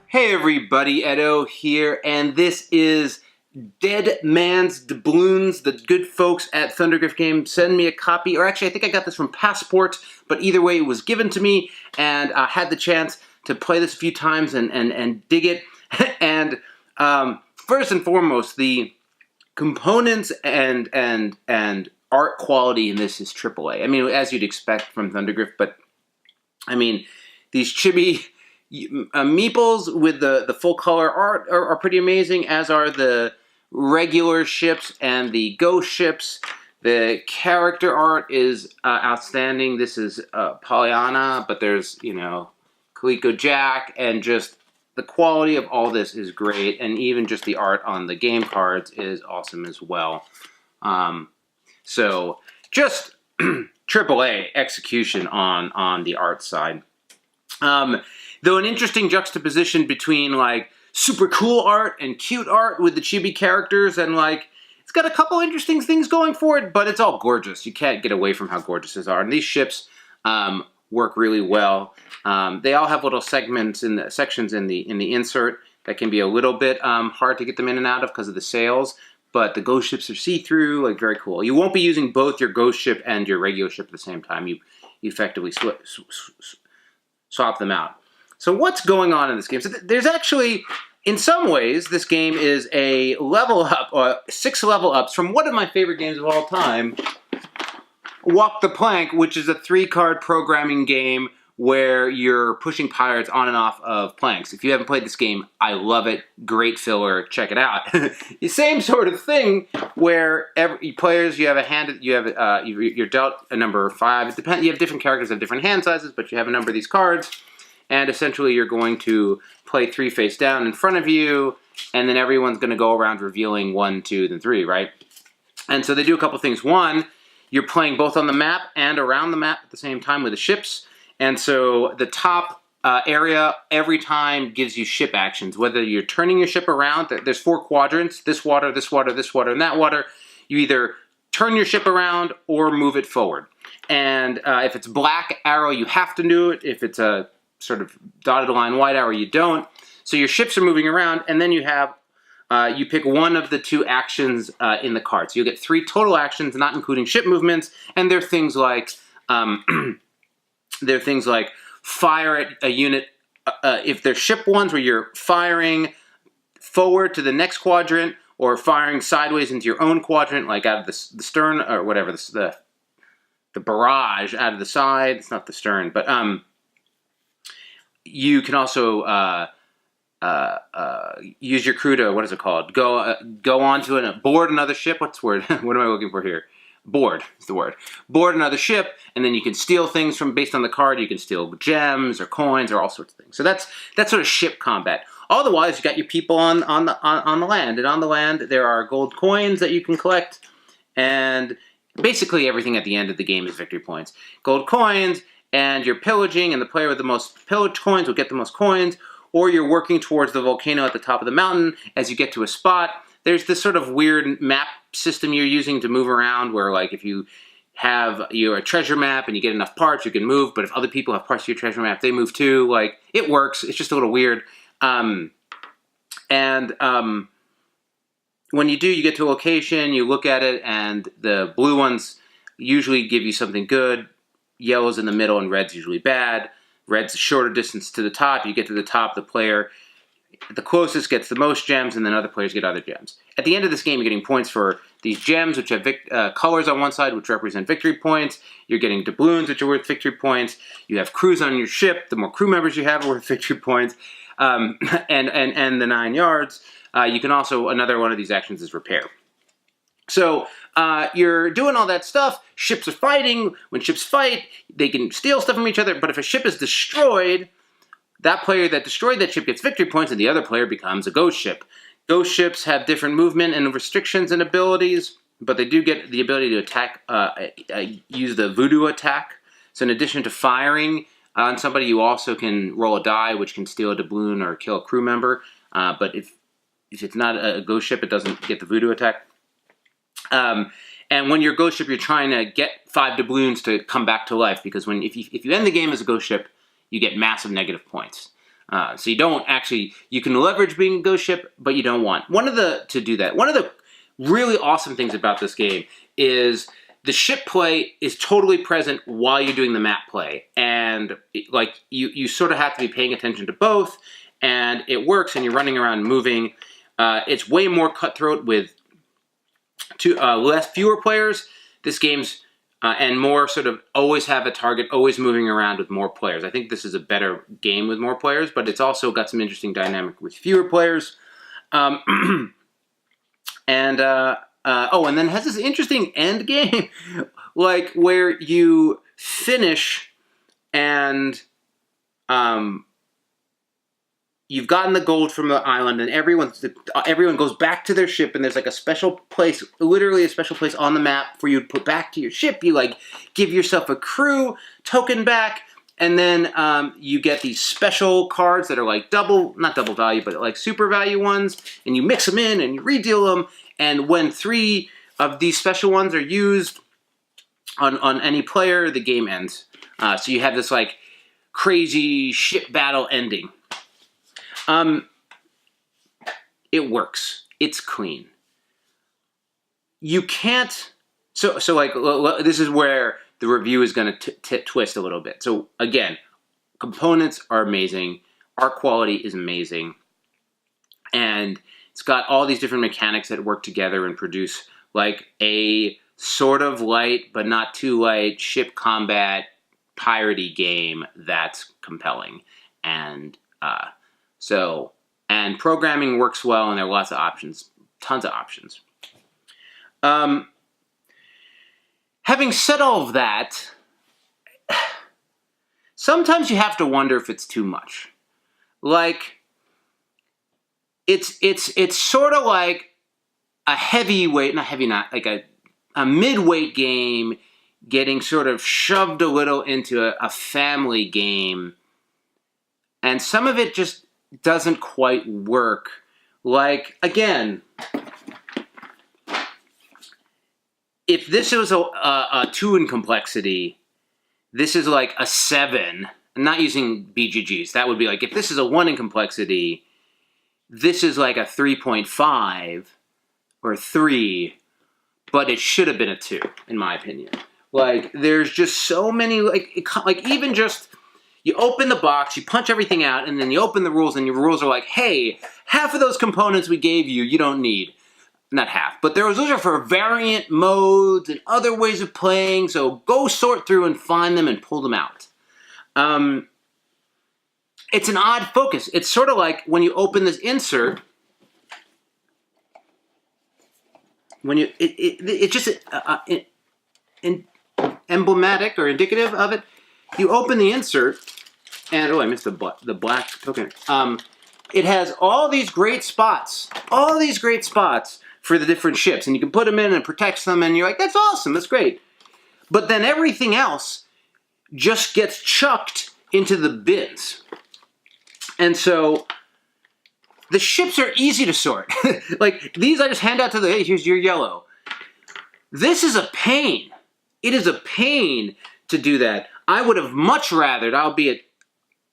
Hey everybody, Edo here, and this is Dead Man's Doubloons. The good folks at ThunderGryph Games send me a copy, or actually I think I got this from Passport, but either way it was given to me, and I had the chance to play this a few times and dig it. And first and foremost, the components and art quality in this is AAA. I mean, as you'd expect from ThunderGryph, but I mean, these chibi meeples with the full color art are pretty amazing, as are the regular ships and the ghost ships. The character art is outstanding. This is Pollyanna, but there's, you know, Coleco Jack, and just the quality of all this is great, and even just the art on the game cards is awesome as well. So just AAA execution on the art side. Though an interesting juxtaposition between, like, super cool art and cute art with the chibi characters, and, like, it's got a couple interesting things going for it, but it's all gorgeous. You can't get away from how gorgeous these are. And these ships work really well. They all have little segments in the sections in the insert that can be a little bit hard to get them in and out of because of the sails, but the ghost ships are see-through, like, very cool. You won't be using both your ghost ship and your regular ship at the same time. You effectively swap them out. So what's going on in this game? So there's actually, in some ways, this game is a level up, or 6 level ups from one of my favorite games of all time, Walk the Plank, which is a 3-card programming game where you're pushing pirates on and off of planks. If you haven't played this game, I love it. Great filler. Check it out. The same sort of thing where every players, you have a hand, you're dealt a number 5. It depends. You have different characters of different hand sizes, but you have a number of these cards. And essentially you're going to play 3 face down in front of you, and then everyone's going to go around revealing 1, 2, then 3, right? And so they do a couple things. One, you're playing both on the map and around the map at the same time with the ships. And so the top area every time gives you ship actions. Whether you're turning your ship around, there's 4 quadrants, this water, this water, this water, and that water. You either turn your ship around or move it forward. And if it's black arrow, you have to do it. If it's a sort of dotted line white arrow, you don't. So your ships are moving around, and then you have, you pick one of the 2 actions in the card. So you'll get 3 total actions, not including ship movements, and they're things like, fire at a unit. If they're ship ones where you're firing forward to the next quadrant, or firing sideways into your own quadrant, like out of the stern, or whatever, the barrage out of the side. It's not the stern, but you can also use your crew to, what is it called? Go onto and board another ship. What's the word? What am I looking for here? Board is the word. Board another ship, and then you can steal things from based on the card. You can steal gems or coins or all sorts of things. So that's sort of ship combat. Otherwise, you got your people on the land, and on the land there are gold coins that you can collect, and basically everything at the end of the game is victory points. Gold coins. And you're pillaging, and the player with the most pillaged coins will get the most coins, or you're working towards the volcano at the top of the mountain. As you get to a spot, there's this sort of weird map system you're using to move around, where, like, if you have your treasure map and you get enough parts, you can move, but if other people have parts of your treasure map, they move too. Like, it works. It's just a little weird. When you do, you get to a location, you look at it, and the blue ones usually give you something good. Yellow's in the middle, and red's usually bad. Red's a shorter distance to the top. You get to the top, the player the closest gets the most gems, and then other players get other gems. At the end of this game, you're getting points for these gems, which have colors on one side, which represent victory points. You're getting doubloons, which are worth victory points. You have crews on your ship. The more crew members you have are worth victory points. And the 9 yards. You can also, another one of these actions is repair. So you're doing all that stuff. Ships are fighting. When ships fight, they can steal stuff from each other. But if a ship is destroyed, that player that destroyed that ship gets victory points, and the other player becomes a ghost ship. Ghost ships have different movement and restrictions and abilities, but they do get the ability to attack, use the Voodoo Attack. So in addition to firing on somebody, you also can roll a die, which can steal a doubloon or kill a crew member. But if it's not a ghost ship, it doesn't get the Voodoo Attack. And when you're a ghost ship, you're trying to get 5 doubloons to come back to life, because if you end the game as a ghost ship, you get massive negative points. So you don't actually, you can leverage being a ghost ship, but you don't want. To do that, one of the really awesome things about this game is the ship play is totally present while you're doing the map play. And like you sort of have to be paying attention to both, and it works, and you're running around moving. It's way more cutthroat with fewer players. This game's and more sort of always have a target, always moving around with more players. I think this is a better game with more players, but it's also got some interesting dynamic with fewer players. And then it has this interesting end game, like where you finish and you've gotten the gold from the island, and everyone goes back to their ship, and there's like a special place, literally a special place on the map for you to put back to your ship. You like give yourself a crew token back, and then you get these special cards that are like not double value, but like super value ones, and you mix them in and you redeal them. And when 3 of these special ones are used on any player, the game ends. So you have this like crazy ship battle ending. It works. It's clean. You can't. So like this is where the review is going to twist a little bit. So again, components are amazing. Art quality is amazing, and it's got all these different mechanics that work together and produce like a sort of light but not too light ship combat piratey game that's compelling. And and programming works well, and there are lots of options, tons of options. Having said all of that, sometimes you have to wonder if it's too much. Like, it's sort of like a heavyweight, like a midweight game getting sort of shoved a little into a family game, and some of it just doesn't quite work. Like, again, if this was a 2 in complexity, this is like a 7. I'm not using BGGs. That would be like, if this is a 1 in complexity, this is like a 3.5 or 3, but it should have been a 2, in my opinion. Like, there's just so many, like even just, you open the box, you punch everything out, and then you open the rules, and your rules are like, hey, half of those components we gave you, you don't need. Not half, but those are for variant modes and other ways of playing, so go sort through and find them and pull them out. It's an odd focus. It's sort of like when you open this insert, when you, it's just emblematic or indicative of it. You open the insert, and I missed the black token. It has all these great spots for the different ships, and you can put them in and protects them, and you're like, that's awesome, that's great. But then everything else just gets chucked into the bins. And so the ships are easy to sort. Like, these I just hand out to hey, here's your yellow. This is a pain. It is a pain to do that. I would have much rathered, albeit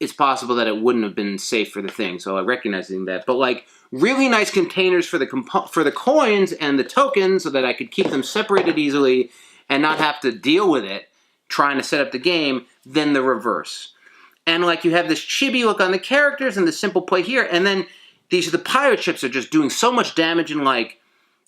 it's possible that it wouldn't have been safe for the thing, so I'm recognizing that. But like, really nice containers for the coins and the tokens so that I could keep them separated easily and not have to deal with it trying to set up the game, then the reverse. And like, you have this chibi look on the characters and the simple play here, and then the pirate ships are just doing so much damage, and like,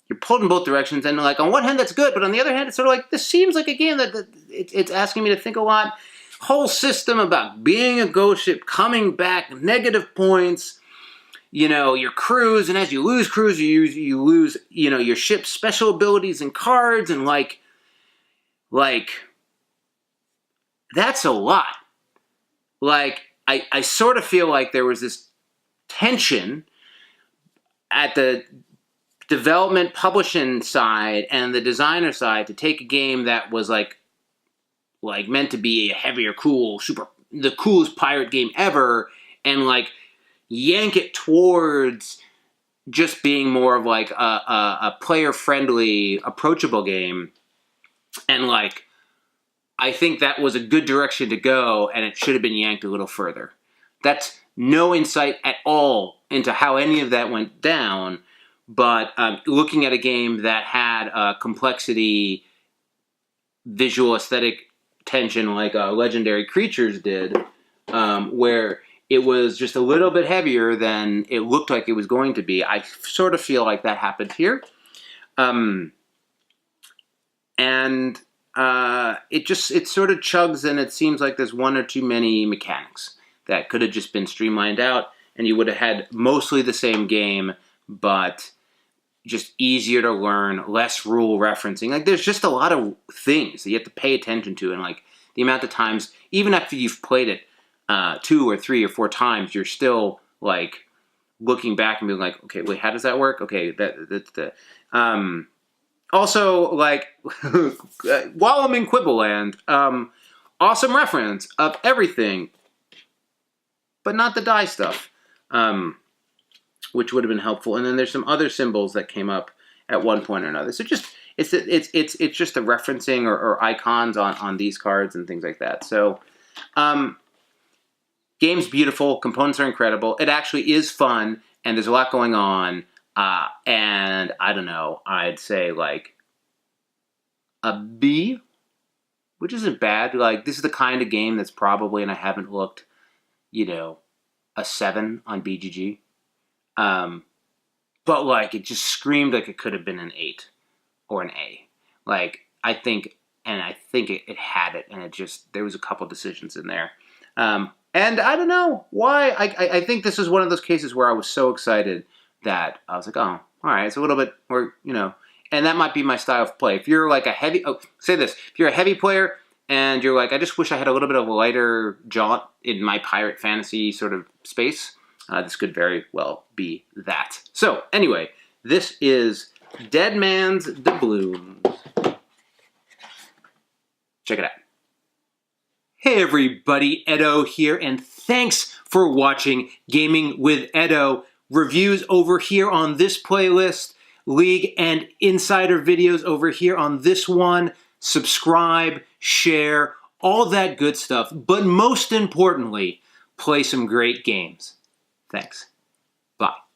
you're pulled in both directions, and like, on one hand that's good, but on the other hand it's sort of like, this seems like a game that it's asking me to think a lot. Whole system about being a ghost ship, coming back, negative points, you know, your crews, and as you lose crews, you lose, you know, your ship's special abilities and cards, and like, that's a lot. Like, I sort of feel like there was this tension at the development publishing side and the designer side to take a game that was like meant to be a heavier, cool, the coolest pirate game ever, and like yank it towards just being more of like a player-friendly, approachable game. And like, I think that was a good direction to go, and it should have been yanked a little further. That's no insight at all into how any of that went down, but looking at a game that had complexity, visual aesthetic tension like Legendary Creatures did, where it was just a little bit heavier than it looked like it was going to be. I sort of feel like that happened here. It sort of chugs, and it seems like there's one or too many mechanics that could have just been streamlined out, and you would have had mostly the same game, but just easier to learn, less rule referencing. Like, there's just a lot of things that you have to pay attention to, and like the amount of times, even after you've played it 2 or 3 or 4 times, you're still like looking back and being like, okay, wait, how does that work? Okay, that's the. Also, like, while I'm in Quibbleland, awesome reference of everything, but not the die stuff, which would have been helpful. And then there's some other symbols that came up at one point or another. So just it's just the referencing or icons on these cards and things like that. So, game's beautiful, components are incredible. It actually is fun, and there's a lot going on. And I don't know, I'd say like a B, which isn't bad. Like, this is the kind of game that's probably, and I haven't looked, a 7 on BGG. But like, it just screamed like it could have been an 8 or an A. Like, I think it had it, and there was a couple decisions in there. And I don't know why. I think this is one of those cases where I was so excited that I was like, oh, all right, it's a little bit more, and that might be my style of play. If you're like if you're a heavy player and you're like, I just wish I had a little bit of a lighter jaunt in my pirate fantasy sort of space, this could very well be that. So anyway, this is Dead Man's Doubloons. Check it out. Hey everybody, Edo here, and thanks for watching Gaming with Edo. Reviews over here on this playlist, League and Insider videos over here on this one. Subscribe, share, all that good stuff. But most importantly, play some great games. Thanks. Bye.